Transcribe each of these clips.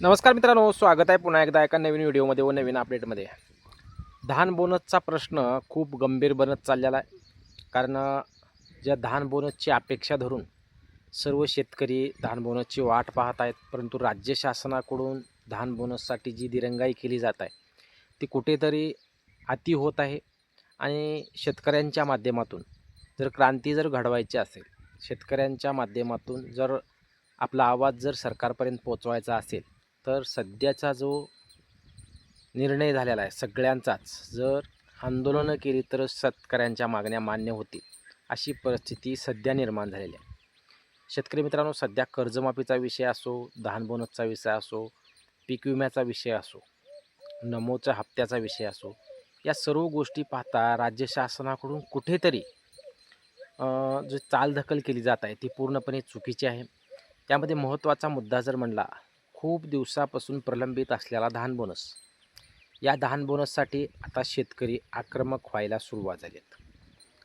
नमस्कार मित्रांनो, स्वागत आहे पुन्हा एकदा एका नवीन व्हिडिओमध्ये व नवीन अपडेटमध्ये. धान बोनसचा प्रश्न खूप गंभीर बनत चाललेला आहे. कारण ज्या धान बोनसची अपेक्षा धरून सर्व शेतकरी धान बोनसची वाट पाहत आहेत, परंतु राज्य शासनाकडून धान बोनससाठी जी दिरंगाई केली जात आहे ती कुठेतरी अति होत आहे. आणि शेतकऱ्यांच्या माध्यमातून जर क्रांती जर घडवायची असेल, शेतकऱ्यांच्या माध्यमातून जर आपला आवाज जर सरकारपर्यंत पोचवायचा असेल, तर सध्याचा जो निर्णय झालेला आहे सगळ्यांचाच, जर आंदोलनं केली तर शेतकऱ्यांच्या मागण्या मान्य होतील, अशी परिस्थिती सध्या निर्माण झालेली आहे. शेतकरी मित्रांनो, सध्या कर्जमाफीचा विषय असो, धान बोनसचा विषय असो, पीक विम्याचा विषय असो, नमोच्या हप्त्याचा विषय असो, या सर्व गोष्टी पाहता राज्य शासनाकडून कुठेतरी जो चालढकल केली जात आहे ती पूर्णपणे चुकीची आहे. त्यामध्ये महत्त्वाचा मुद्दा जर म्हणला, खूप दिवसापासून प्रलंबित असलेला धान बोनस. या धान बोनससाठी आता शेतकरी आक्रमक व्हायला सुरुवात झाली आहेत.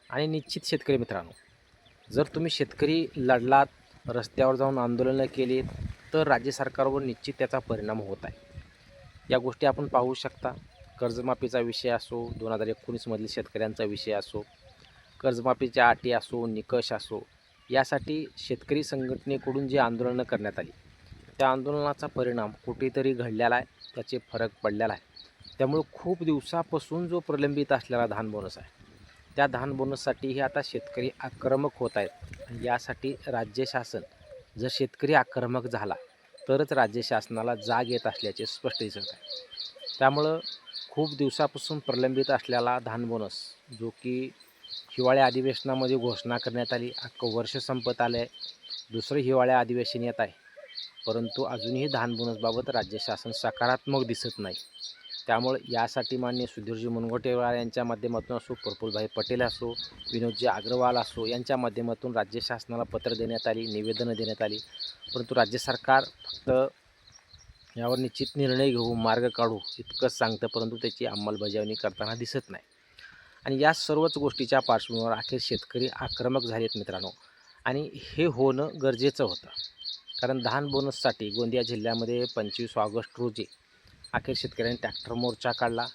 आणि निश्चित शेतकरी मित्रांनो, जर तुम्ही शेतकरी लढलात, रस्त्यावर जाऊन आंदोलनं केली, तर राज्य सरकारवर निश्चित त्याचा परिणाम होत आहे. या गोष्टी आपण पाहू शकता. कर्जमाफीचा विषय असो, 2019मधील शेतकऱ्यांचा विषय असो, कर्जमाफीच्या अटी असो, निकष असो, यासाठी शेतकरी संघटनेकडून जी आंदोलनं करण्यात आली, त्या आंदोलनाचा परिणाम कुठेतरी घडलेला आहे, त्याचे फरक पडलेला आहे. त्यामुळं खूप दिवसापासून जो प्रलंबित असलेला धान बोनस आहे, त्या धान बोनससाठीही आता शेतकरी आक्रमक होत आहेत. यासाठी राज्य शासन, जर शेतकरी आक्रमक झाला तरच राज्य शासनाला जाग येत असल्याचे स्पष्ट दिसत आहे. त्यामुळं खूप दिवसापासून प्रलंबित असलेला धान बोनस, जो की हिवाळ्या अधिवेशनामध्ये घोषणा करण्यात आली, अख्खं वर्ष संपत आलं आहे, दुसरं हिवाळ्या अधिवेशन येत आहे, परंतु अजूनही धान बोनसबाबत राज्य शासन सकारात्मक दिसत नाही. त्यामुळे यासाठी माननीय सुधीरजी मुनगंटीवार यांच्या माध्यमातून असो, प्रफुल्लभाई पटेल असो, विनोदजी अग्रवाल असो, यांच्या माध्यमातून राज्य शासनाला पत्र देण्यात आली, निवेदनं देण्यात आली, परंतु राज्य सरकार फक्त यावर निश्चित निर्णय घेऊ, मार्ग काढू इतकंच सांगतं, परंतु त्याची अंमलबजावणी करताना दिसत नाही. आणि या सर्वच गोष्टीच्या पार्श्वभूमीवर अखेर शेतकरी आक्रमक झालेत मित्रांनो. आणि हे होणं गरजेचं होतं, कारण धान बोनससाठी गोंदिया जिल्ह्यामध्ये 25 ऑगस्ट रोजी अखेर शेतकऱ्यांनी ट्रॅक्टर मोर्चा काढला,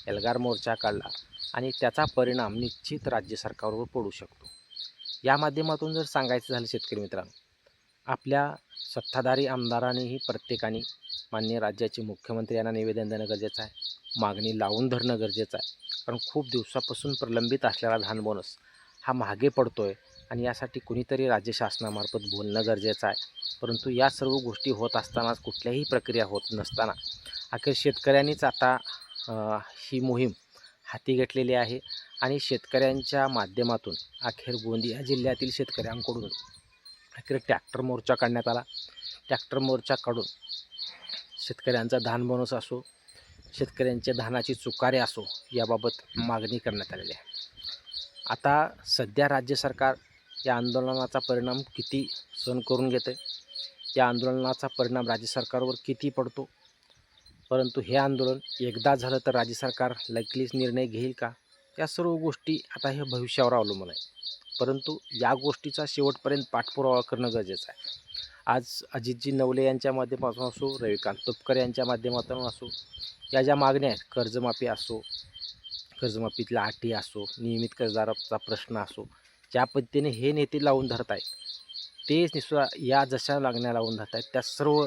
एल्गार मोर्चा काढला, आणि त्याचा परिणाम निश्चित राज्य सरकारवर पडू शकतो. या माध्यमातून जर सांगायचं झालं शेतकरी मित्रांनो, आपल्या सत्ताधारी आमदारांनीही प्रत्येकाने माननीय राज्याचे मुख्यमंत्री यांना निवेदन देणं गरजेचं आहे, मागणी लावून धरणं गरजेचं आहे. कारण खूप दिवसापासून प्रलंबित असलेला धान बोनस हा मागे पडतो आहे, आणि यासाठी कुणीतरी राज्य शासनामार्फत बोलणं गरजेचं आहे. परंतु या सर्व गोष्टी होत असतानाच, कुठल्याही प्रक्रिया होत नसताना अखेर शेतकऱ्यांनीच आता ही मोहीम हाती घेतलेली आहे. आणि शेतकऱ्यांच्या माध्यमातून अखेर गोंदिया जिल्ह्यातील शेतकऱ्यांकडून अखेर ट्रॅक्टर मोर्चा काढण्यात आला. ट्रॅक्टर मोर्चा काढून शेतकऱ्यांचा धान बोनस असो, शेतकऱ्यांच्या धानाची चुकारे असो, याबाबत मागणी करण्यात आलेली आहे. आता सध्या राज्य सरकार या आंदोलनाचा परिणाम किती सहन करून घेते, या आंदोलनाचा परिणाम राज्य सरकारवर किती पडतो, परंतु हे आंदोलन एकदा झालं तर राज्य सरकार लगेच निर्णय घेईल का, या सर्व गोष्टी आता हे भविष्यावर अवलंबून आहे. परंतु या गोष्टीचा शेवटपर्यंत पाठपुरावा करणं गरजेचं आहे. आज अजितजी नवले यांच्या माध्यमातून असो, रविकांत तुपकर यांच्या माध्यमातून असो, या ज्या मागण्या आहेत, कर्जमाफी असो, कर्जमाफीतल्या अटी असो, नियमित कर्जदाराचा प्रश्न असो, ज्या पद्धतीने हे नेते लावून धरत आहेत, ते निस्वा या जशा मागण्या लावून धरत आहेत, त्या सर्व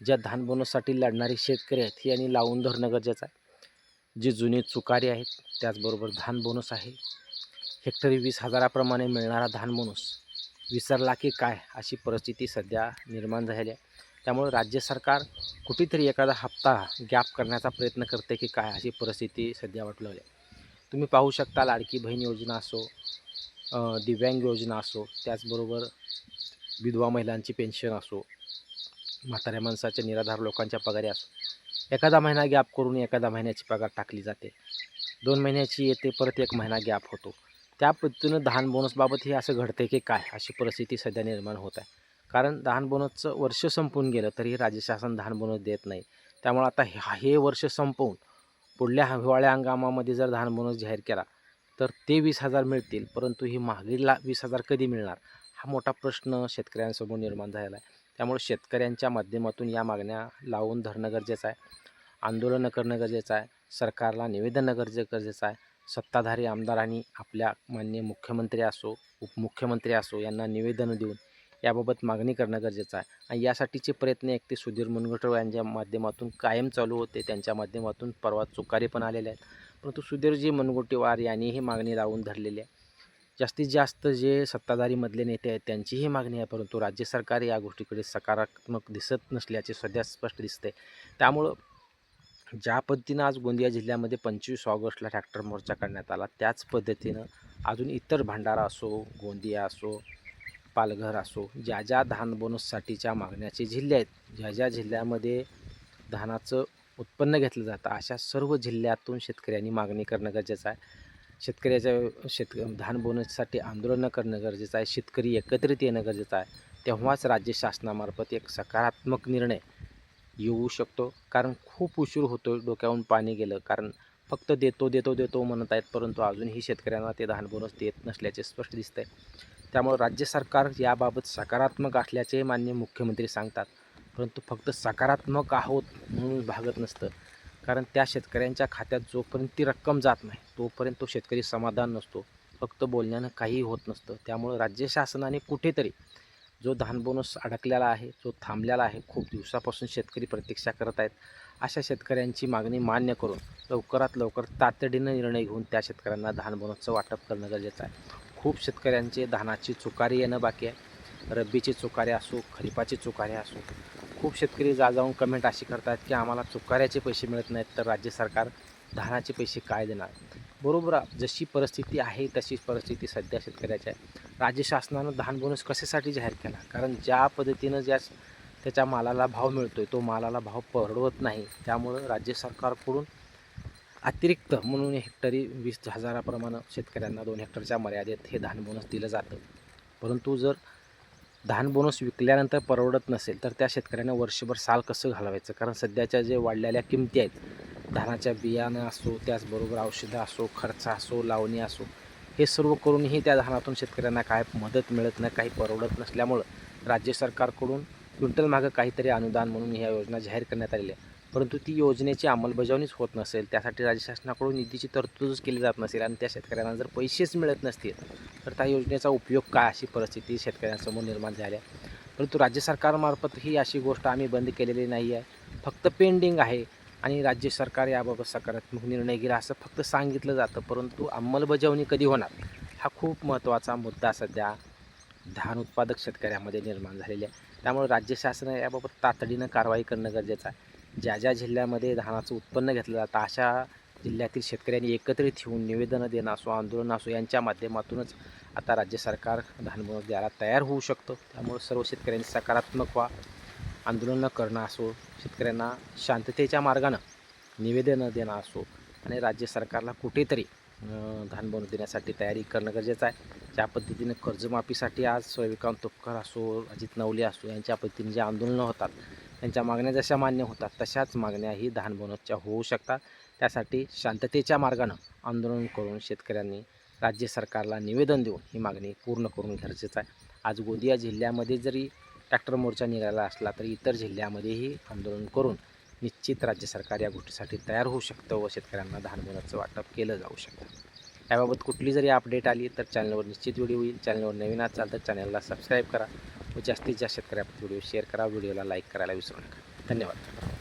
ज्या धान बोनससाठी लढणारे शेतकरी आहेत हे यांनी लावून धरणं गरजेचं आहे. जे जुने चुकारी आहेत, त्याचबरोबर धान बोनस आहे, हेक्टरी 20,000प्रमाणे मिळणारा धान बोनस विसरला की काय, अशी परिस्थिती सध्या निर्माण झालेली आहे. त्यामुळे राज्य सरकार कुठेतरी एखादा हप्ता गॅप करण्याचा प्रयत्न करते की काय, अशी परिस्थिती सध्या वाटलेली आहे. तुम्ही पाहू शकता, लाडकी बहीण योजना असो, दिव्यांग योजना असो, त्याचबरोबर विधवा महिलांची पेन्शन असो, म्हाताऱ्या माणसाच्या निराधार लोकांच्या पगारी असो, एखादा महिना गॅप करून एखादा महिन्याची पगार टाकली जाते, 2 महिन्याची येते, परत 1 महिना गॅप होतो. त्या पद्धतीनं धान बोनसबाबत हे असं घडते की काय, अशी परिस्थिती सध्या निर्माण होत आहे. कारण धान बोनसचं वर्ष संपून गेलं तरी राज्य शासन धान बोनस देत नाही. त्यामुळे आता हे वर्ष संपवून पुढल्या हिवाळ्या हंगामामध्ये जर धान बोनस जाहीर केला तर ते 20,000 मिळतील, परंतु ही मागील 20,000 कधी मिळणार, हा मोठा प्रश्न शेतकऱ्यांसमोर निर्माण झालेला आहे. त्यामुळे शेतकऱ्यांच्या माध्यमातून या मागण्या लावून धरणं गरजेचं आहे, आंदोलनं करणं गरजेचं आहे, सरकारला निवेदनं गरजेचं आहे. सत्ताधारी आमदारांनी आपल्या माननीय मुख्यमंत्री असो, उपमुख्यमंत्री असो यांना निवेदनं देऊन याबाबत मागणी करणं गरजेचं आहे. आणि यासाठीचे प्रयत्न एक ते सुधीर मुनगंटीवार यांच्या माध्यमातून कायम चालू होते. त्यांच्या माध्यमातून परवा चुकारी पण आलेले आहेत. परंतु सुधीरजी मुनगंटीवार यांनी ही मागणी लावून धरलेली आहे. जास्तीत जास्त जे सत्ताधारीमधले नेते आहेत त्यांचीही मागणी आहे, परंतु राज्य सरकार या गोष्टीकडे सकारात्मक दिसत नसल्याचे सध्या स्पष्ट दिसते. त्यामुळं ज्या पद्धतीनं आज गोंदिया जिल्ह्यामध्ये 25 ऑगस्टला ट्रॅक्टर मोर्चा काढण्यात आला, त्याच पद्धतीनं अजून इतर भंडारा असो, गोंदिया असो, पालघर असो, ज्या ज्या धान बोनससाठीच्या मागण्याचे जिल्हे आहेत, ज्या ज्या जिल्ह्यामध्ये धानाचं उत्पन्न घेतलं जातं, अशा सर्व जिल्ह्यातून शेतकऱ्यांनी मागणी करणं गरजेचं आहे. धान बोनससाठी आंदोलनं करणं गरजेचं आहे. शेतकरी एकत्रित येणं गरजेचं आहे. तेव्हाच राज्य शासनामार्फत एक सकारात्मक निर्णय येऊ शकतो. कारण खूप उशीर होतो, डोक्यावरून पाणी गेलं. कारण फक्त देतो म्हणत आहेत, परंतु अजूनही शेतकऱ्यांना ते धान बोनस देत नसल्याचे स्पष्ट दिसतंय. त्यामुळे राज्य सरकार याबाबत सकारात्मक असल्याचे माननीय मुख्यमंत्री सांगतात, परंतु फक्त सकारात्मक आहोत म्हणून भागत नसतं. कारण त्या शेतकऱ्यांच्या खात्यात जोपर्यंत ती रक्कम जात नाही तोपर्यंत तो शेतकरी समाधान नसतो. फक्त बोलण्यानं काहीही होत नसतं. त्यामुळे राज्य शासनाने कुठेतरी जो धान बोनस अडकलेला आहे, जो थांबलेला आहे, खूप दिवसापासून शेतकरी प्रतीक्षा करत आहेत, अशा शेतकऱ्यांची मागणी मान्य करून लवकरात लवकर तातडीनं निर्णय घेऊन त्या शेतकऱ्यांना धान बोनसचं वाटप करणं गरजेचं आहे. खूप शेतकऱ्यांचे धानाची चुकारी येणं बाकी आहे. रब्बीची चुकारी असो, खरीपाची चुकारी असो. खूप शेतकरी जाऊन कमेंट अशी करतात की आम्हाला चुकाऱ्याचे पैसे मिळत नाहीत, तर राज्य सरकार धानाचे पैसे काय देणार. बरोबर, जशी परिस्थिती आहे तशीच परिस्थिती सध्या शेतकऱ्याची आहे. राज्य शासनानं धान बोनस कशासाठी जाहीर केला? कारण ज्या पद्धतीनं त्याच्या मालाला भाव मिळतो आहे, तो मालाला भाव परवडत नाही. त्यामुळं राज्य सरकारकडून अतिरिक्त म्हणून हेक्टरी 20,000 शेतकऱ्यांना 2 हेक्टरच्या मर्यादेत हे धान बोनस दिलं जातं. परंतु जर धान बोनस विकल्यानंतर परवडत नसेल तर त्या शेतकऱ्यांना वर्षभर साल कसं घालवायचं? कारण सध्याच्या जे वाढलेल्या किमती आहेत, धानाच्या बियाणं असो, त्याचबरोबर औषधं असो, खर्च असो, लावणी असो, हे सर्व करूनही त्या धानातून शेतकऱ्यांना काय मदत मिळत नाही, काही परवडत नसल्यामुळं राज्य सरकारकडून क्विंटल मागं काहीतरी अनुदान म्हणून ह्या योजना जाहीर करण्यात आलेल्या आहे. परंतु ती योजनेची अंमलबजावणीच होत नसेल, त्यासाठी राज्य शासनाकडून निधीची तरतूदच केली जात नसेल आणि त्या शेतकऱ्यांना जर पैसेच मिळत नसतील तर त्या योजनेचा उपयोग काय, अशी परिस्थिती शेतकऱ्यांसमोर निर्माण झाली आहे. परंतु राज्य सरकारमार्फत ही अशी गोष्ट आम्ही बंद केलेली नाही आहे, फक्त पेंडिंग आहे आणि राज्य सरकार याबाबत सकारात्मक निर्णय घेईल असं फक्त सांगितलं जातं. परंतु अंमलबजावणी कधी होणार, हा खूप महत्त्वाचा मुद्दा सध्या धान उत्पादक शेतकऱ्यामध्ये निर्माण झालेले आहे. त्यामुळे राज्य शासन याबाबत तातडीनं कारवाई करणं गरजेचं आहे. ज्या ज्या जिल्ह्यामध्ये धानाचं उत्पन्न घेतलं जातं अशा जिल्ह्यातील शेतकऱ्यांनी एकत्रित येऊन निवेदनं देणं असो, आंदोलन असो, यांच्या माध्यमातूनच आता राज्य सरकार धान बोनस द्यायला तयार होऊ शकतं. त्यामुळे सर्व शेतकऱ्यांनी सकारात्मक आंदोलनं करणं असो, शेतकऱ्यांना शांततेच्या मार्गानं निवेदनं देणं असो आणि राज्य सरकारला कुठेतरी धान बोनस देण्यासाठी तयारी करणं गरजेचं आहे. ज्या पद्धतीनं कर्जमाफीसाठी आज रविकांत तुपकर असो, अजित नवले असो, यांच्या पद्धतीने जे आंदोलनं होतात, त्यांच्या मागण्या जशा मान्य होतात तशाच मागण्याही धान बोनसच्या होऊ शकतात. त्यासाठी शांततेच्या मार्गानं आंदोलन करून शेतकऱ्यांनी राज्य सरकारला निवेदन देऊन ही मागणी पूर्ण करून गरजेचं आहे. आज गोंदिया जिल्ह्यामध्ये जरी ट्रॅक्टर मोर्चा निघाला असला तरी इतर जिल्ह्यामध्येही आंदोलन करून निश्चित राज्य सरकार या गोष्टीसाठी तयार होऊ शकतं व शेतकऱ्यांना धान बोनसचं वाटप केलं जाऊ शकतं. याबाबत कुठली जरी अपडेट आली तर चॅनलवर निश्चित व्हिडिओ येईल. चॅनलवर नवीन असाल तर चॅनलला सबस्क्राईब करा व जास्तीत जास्त शेतकऱ्यापर्यंत व्हिडिओ शेअर करा. व्हिडिओला लाईक करायला विसरू नका. धन्यवाद.